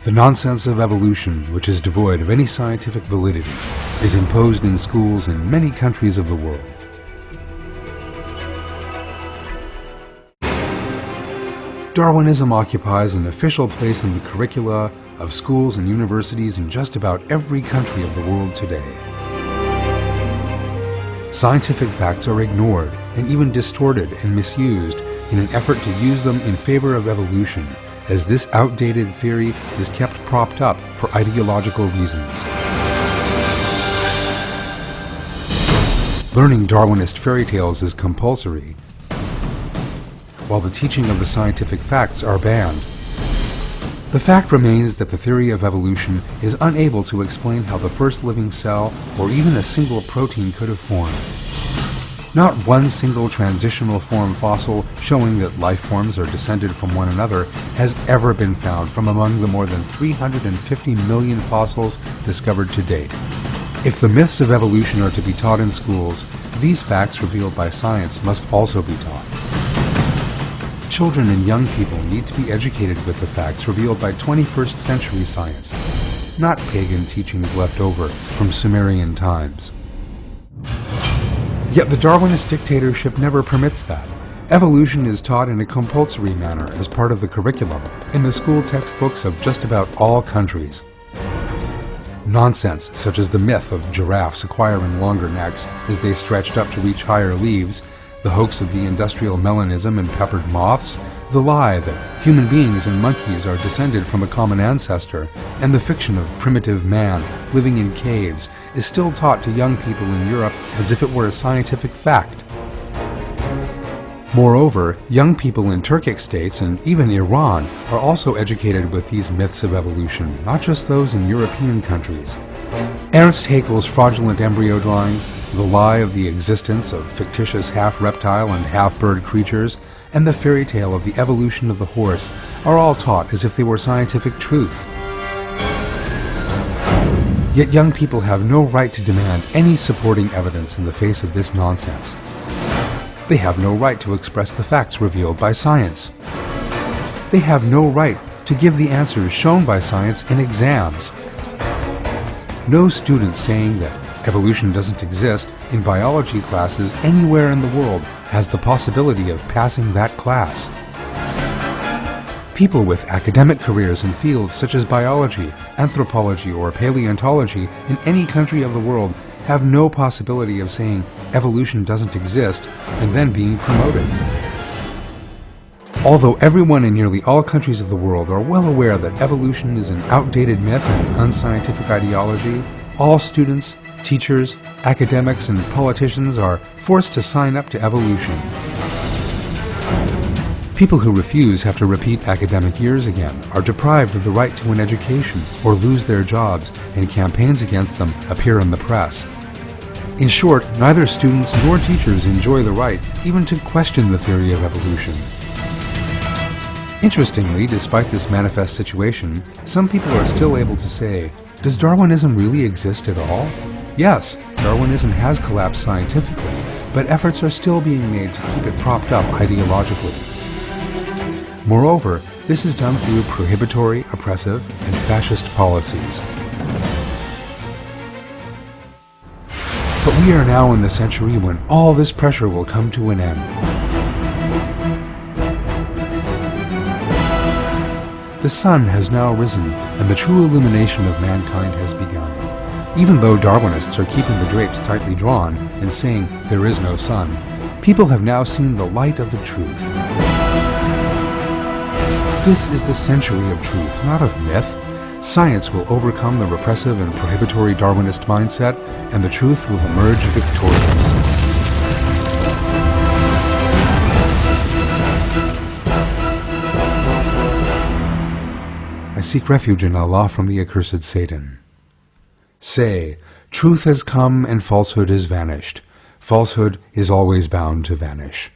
The nonsense of evolution, which is devoid of any scientific validity, is imposed in schools in many countries of the world. Darwinism occupies an official place in the curricula of schools and universities in just about every country of the world today. Scientific facts are ignored and even distorted and misused in an effort to use them in favor of evolution, as this outdated theory is kept propped up for ideological reasons. Learning Darwinist fairy tales is compulsory, while the teaching of the scientific facts are banned. The fact remains that the theory of evolution is unable to explain how the first living cell or even a single protein could have formed. Not one single transitional form fossil showing that life forms are descended from one another has ever been found from among the more than 350 million fossils discovered to date. If the myths of evolution are to be taught in schools, these facts revealed by science must also be taught. Children and young people need to be educated with the facts revealed by 21st century science, not pagan teachings left over from Sumerian times. Yet the Darwinist dictatorship never permits that. Evolution is taught in a compulsory manner as part of the curriculum in the school textbooks of just about all countries. Nonsense, such as the myth of giraffes acquiring longer necks as they stretched up to reach higher leaves, the hoax of the industrial melanism and peppered moths, the lie that human beings and monkeys are descended from a common ancestor, and the fiction of primitive man living in caves is still taught to young people in Europe as if it were a scientific fact. Moreover, young people in Turkic states and even Iran are also educated with these myths of evolution, not just those in European countries. Ernst Haeckel's fraudulent embryo drawings, the lie of the existence of fictitious half-reptile and half-bird creatures, and the fairy tale of the evolution of the horse are all taught as if they were scientific truth. Yet young people have no right to demand any supporting evidence in the face of this nonsense. They have no right to express the facts revealed by science. They have no right to give the answers shown by science in exams. No student saying that evolution doesn't exist in biology classes anywhere in the world has the possibility of passing that class. People with academic careers in fields such as biology, anthropology, or paleontology in any country of the world have no possibility of saying evolution doesn't exist and then being promoted. Although everyone in nearly all countries of the world are well aware that evolution is an outdated myth and unscientific ideology, all students, teachers, academics, and politicians are forced to sign up to evolution. People who refuse have to repeat academic years again, are deprived of the right to an education, or lose their jobs, and campaigns against them appear in the press. In short, neither students nor teachers enjoy the right even to question the theory of evolution. Interestingly, despite this manifest situation, some people are still able to say, does Darwinism really exist at all? Yes, Darwinism has collapsed scientifically, but efforts are still being made to keep it propped up ideologically. Moreover, this is done through prohibitory, oppressive, and fascist policies. But we are now in the century when all this pressure will come to an end. The sun has now risen, and the true illumination of mankind has begun. Even though Darwinists are keeping the drapes tightly drawn and saying there is no sun, people have now seen the light of the truth. This is the century of truth, not of myth. Science will overcome the repressive and prohibitory Darwinist mindset, and the truth will emerge victorious. I seek refuge in Allah from the accursed Satan. Say, truth has come and falsehood has vanished. Falsehood is always bound to vanish.